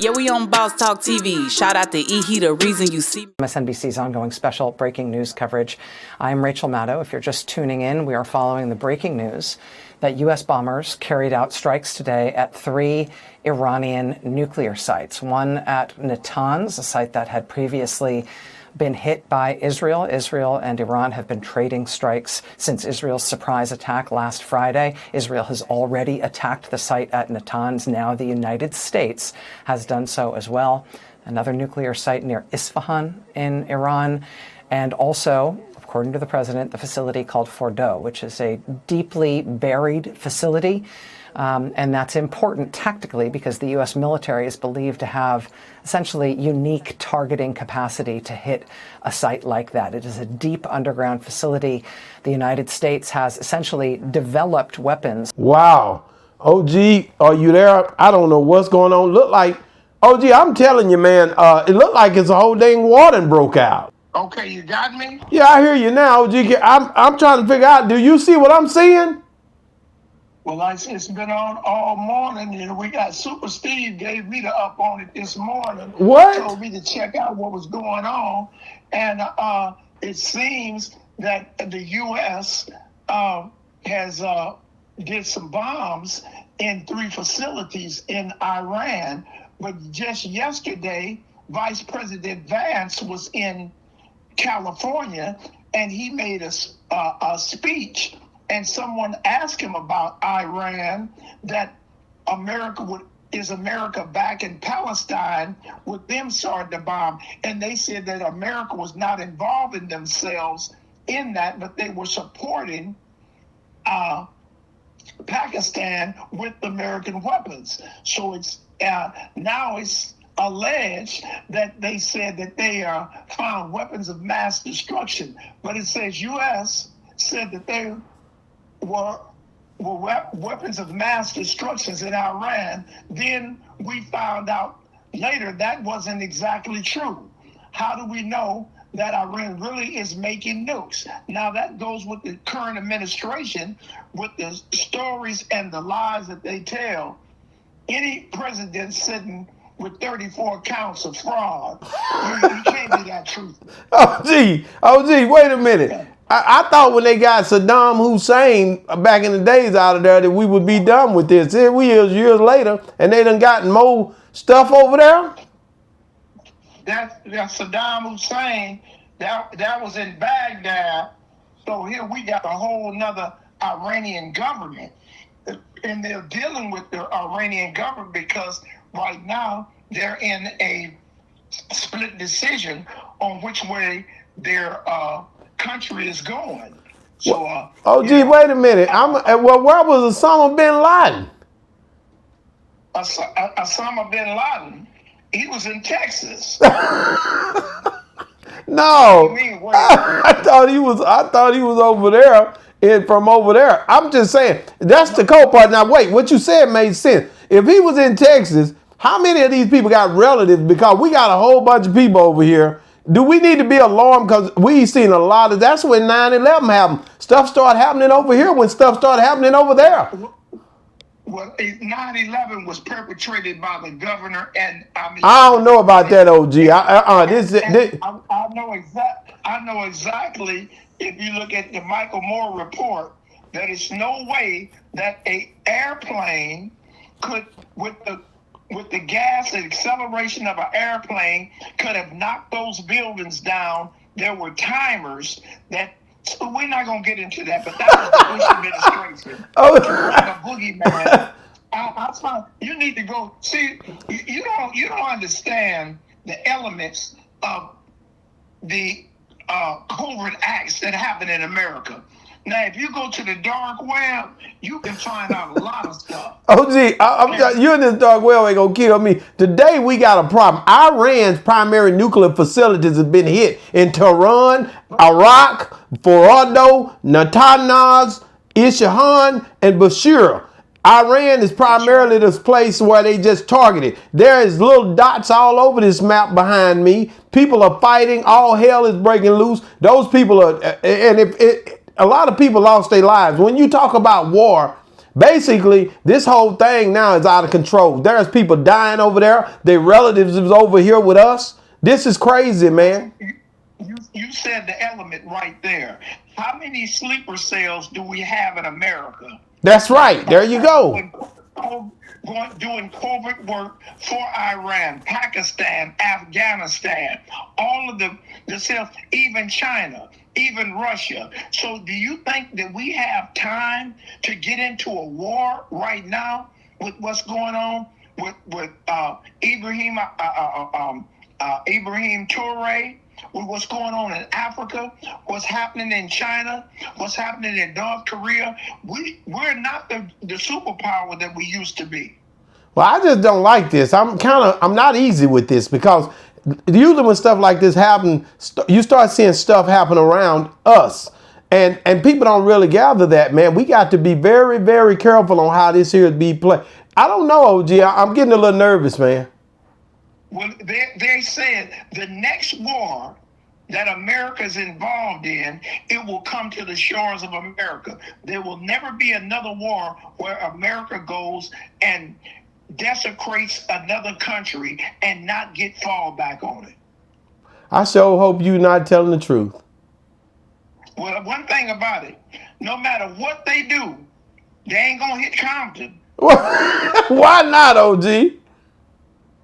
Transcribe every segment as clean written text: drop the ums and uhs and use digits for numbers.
Yeah, we on Boss Talk TV. Shout out to E. The reason you see MSNBC's ongoing special breaking news coverage. I'm Rachel Maddow. If you're just tuning in, we are following the breaking news that U.S. bombers carried out strikes today at 3 Iranian nuclear sites. One at Natanz, a site that had previously been hit by Israel. Israel and Iran have been trading strikes since Israel's surprise attack last Friday. Israel has already attacked the site at Natanz. Now the United States has done so as well. Another nuclear site near Isfahan in Iran. And also, according to the president, the facility called Fordo, which is a deeply buried facility. And that's important tactically because the U.S. military is believed to have essentially unique targeting capacity to hit a site like that. It is a deep underground facility. The United States has essentially developed weapons. Wow. OG, are you there? I don't know what's going on. Look like, OG, I'm telling you, man, it looked like it's a whole dang war that broke out. Okay, you got me? Yeah, I hear you now, OG. I'm trying to figure out, do you see what I'm seeing? Well, it's been on all morning, and we got Super Steve gave me the up on it this morning. What? Told me to check out what was going on, and it seems that the U.S. Has did some bombs in 3 facilities in Iran. But just yesterday, Vice President Vance was in California, and he made a speech. And someone asked him about Iran, that is America back in Palestine with them starting to bomb? And they said that America was not involving themselves in that, but they were supporting Pakistan with American weapons. So it's now it's alleged that they said that they found weapons of mass destruction, but it says U.S. said that they were weapons of mass destructions in Iran. Then we found out later that wasn't exactly true. How do we know that Iran really is making nukes? Now that goes with the current administration, with the stories and the lies that they tell. Any president sitting with 34 counts of fraud, you can't be that truthful. Oh, gee, wait a minute. I thought when they got Saddam Hussein back in the days out of there that we would be done with this. Here we is years later, and they done gotten more stuff over there. That Saddam Hussein, that was in Baghdad. So here we got a whole nother Iranian government. And they're dealing with the Iranian government because right now they're in a split decision on which way their country is going. So, wait a minute. Where was Osama bin Laden? Osama bin Laden, he was in Texas. No, I thought he was over there. From over there. I'm just saying, that's the cold part. Now, wait, what you said made sense. If he was in Texas, how many of these people got relatives? Because we got a whole bunch of people over here. Do we need to be alarmed? Because we seen a lot of, that's when 9/11 happened. Stuff started happening over here when stuff started happening over there. Well, 9/11 was perpetrated by the governor, and I don't know about that, OG. I know exactly. If you look at the Michael Moore report, there is no way that a airplane could, with the gas and acceleration of an airplane, could have knocked those buildings down. There were timers that. So we're not gonna get into that, but that was the Bush administration. Like a boogeyman. I find you need to go see. You don't understand the elements of the covert acts that happen in America. Now, if you go to the dark web, you can find out a lot of stuff. You in this dark web ain't gonna kill me. Today we got a problem. Iran's primary nuclear facilities have been hit in Tehran, Iraq, Fordo, Natanz, Isfahan, and Bushehr. Iran is primarily this place where they just targeted. There is little dots all over this map behind me. People are fighting. All hell is breaking loose. Those people are, and a lot of people lost their lives. When you talk about war, Basically, this whole thing now is out of control. There's people dying over there. Their relatives is over here with us. This is crazy, man. You said the element right there. How many sleeper cells do we have in America? That's right. There you go. Doing covert work for Iran, Pakistan, Afghanistan, all of the cells, even China, even Russia. So do you think that we have time to get into a war right now with what's going on with Ibrahim Toure? With what's going on in Africa, what's happening in China, what's happening in North Korea? We're not the superpower that we used to be. Well, I just don't like this. I'm not easy with this because usually when stuff like this happens, you start seeing stuff happen around us. And people don't really gather that, man. We got to be very, very careful on how this here is being played. I don't know, OG. I'm getting a little nervous, man. Well, they said the next war that America's involved in, it will come to the shores of America. There will never be another war where America goes and desecrates another country and not get fallback on it. I sure hope you're not telling the truth. Well, one thing about it, no matter what they do, they ain't gonna hit Compton. Why not, OG?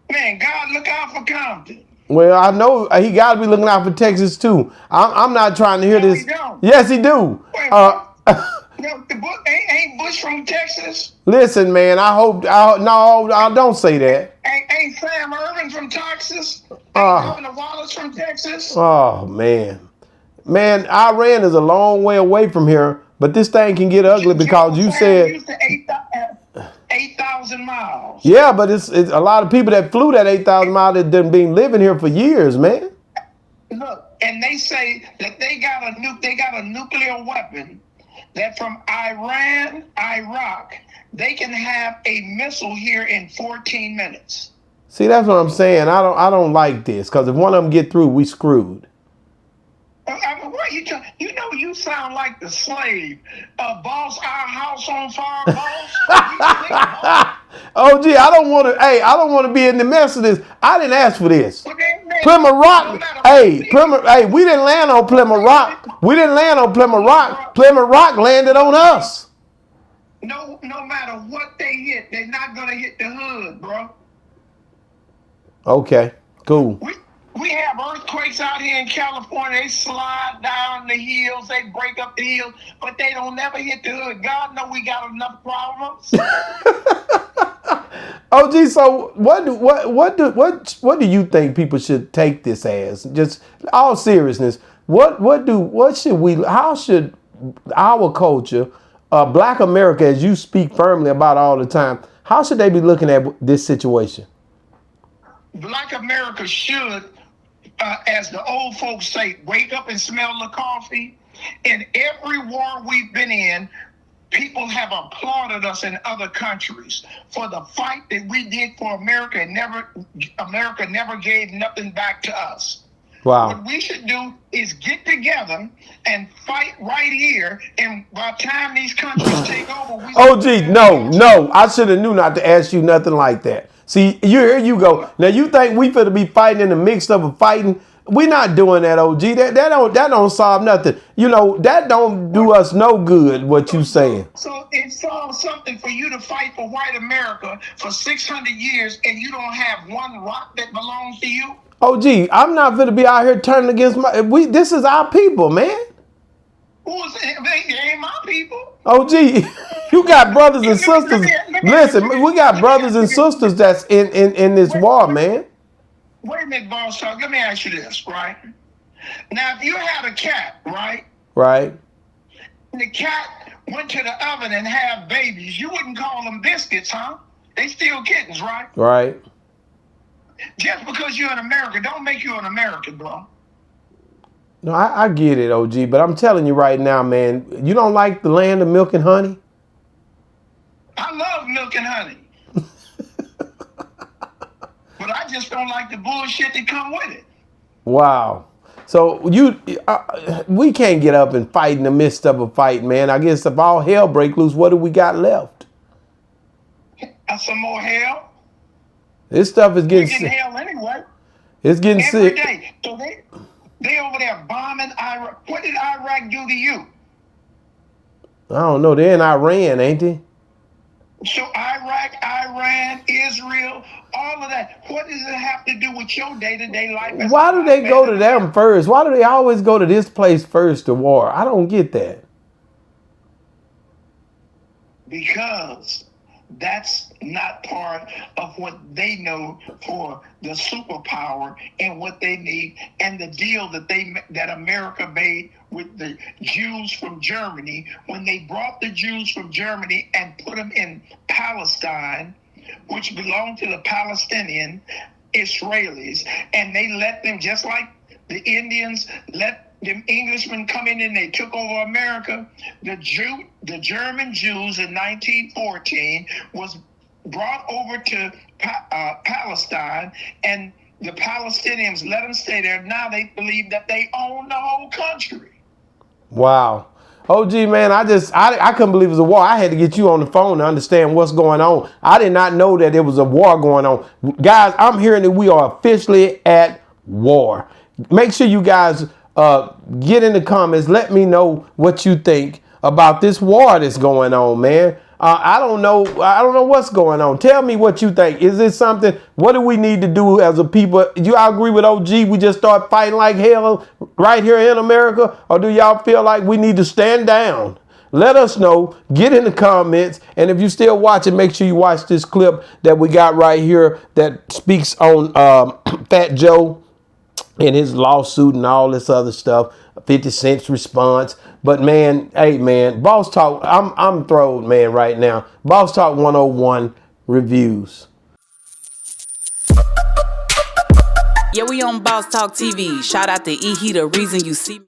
Man, God, look out for Compton. Well, I know he got to be looking out for Texas too. I'm not trying to hear this. He don't. Yes, he do. Wait, no, ain't Bush from Texas? Listen, man. No, don't say that. Ain't Sam Irvin from Texas? Ain't Governor Wallace from Texas? Oh man, Iran is a long way away from here, but this thing can get ugly because you said 8,000 miles. Yeah, but it's a lot of people that flew that 8,000 miles that done been living here for years, man. Look, and they say that they got a nuclear weapon that from Iran, Iraq, they can have a missile here in 14 minutes. See, that's what I'm saying. I don't like this because if one of them get through, we screwed. I mean, what you know, you sound like the slave. Boss, our house on fire, boss. Oh, gee, I don't want to be in the mess of this. I didn't ask for this. Plymouth Rock. We didn't land on Plymouth Rock. We didn't land on Plymouth Rock. Plymouth Rock landed on us. No matter what they hit, they're not gonna hit the hood, bro. Okay, cool. We have earthquakes out here in California. They slide down the hills, they break up the hills, but they don't never hit the hood. God know we got enough problems. Oh, gee, so what do you think people should take this as? Just all seriousness, how should our culture, Black America, as you speak firmly about all the time, how should they be looking at this situation? Black America should, as the old folks say, wake up and smell the coffee. In every war we've been in, people have applauded us in other countries for the fight that we did for America, and America never gave nothing back to us. Wow. What we should do is get together and fight right here, and by the time these countries take over, no, I should have knew not to ask you nothing like that. See, here you go. Now you think we finna be fighting in the mix of a fighting? We not doing that, OG. That don't solve nothing. You know, that don't do us no good, what you saying. So it solves something for you to fight for white America for 600 years and you don't have one rock that belongs to you? OG, I'm not finna be out here turning against this is our people, man. Who's it? They ain't my people. OG, you got brothers and sisters. Listen, we got brothers and sisters that's in this war, man. Wait a minute, boss talk. Let me ask you this, right? Now, if you had a cat, right? Right. And the cat went to the oven and had babies, you wouldn't call them biscuits, huh? They still kittens, right? Right. Just because you're in America don't make you an American, bro. No, I get it, OG, but I'm telling you right now, man, you don't like the land of milk and honey? I love milk and honey. But I just don't like the bullshit that come with it. Wow. So we can't get up and fight in the midst of a fight, man. I guess if all hell break loose, what do we got left? some more hell. This stuff is We're getting getting sick. hell anyway. It's getting Every sick. day. So they over there bombing Iraq. What did Iraq do to you? I don't know. They're in Iran, ain't they? So Iraq, Iran, Israel, all of that. What does it have to do with your day-to-day life? as Why a do black they man go in to them America? first? Why do they always go to this place first to war? I don't get that. Because that's not part of what they know for the superpower and what they need, and the deal that America made with the Jews from Germany when they brought the Jews from Germany and put them in Palestine, which belonged to the Palestinian Israelis, and they let them, just like the Indians let them Englishmen come in and they took over America. The German Jews in 1914 was brought over to Palestine, and the Palestinians let them stay there. Now they believe that they own the whole country. Wow. OG, man, I couldn't believe it was a war. I had to get you on the phone to understand what's going on. I did not know that there was a war going on. Guys, I'm hearing that we are officially at war. Make sure you guys get in the comments. Let me know what you think about this war that's going on, man. I don't know what's going on. Tell me what you think. Is this something? What do we need to do as a people? Do y'all agree with OG? We just start fighting like hell right here in America? Or do y'all feel like we need to stand down? Let us know. Get in the comments. And if you're still watching, make sure you watch this clip that we got right here that speaks on Fat Joe and his lawsuit and all this other stuff. 50 Cent's response. But man, hey man, Boss Talk, I'm thrilled, man, right now. Boss Talk 101 reviews. Yeah, we on Boss Talk TV. Shout out to E. He the reason you see me.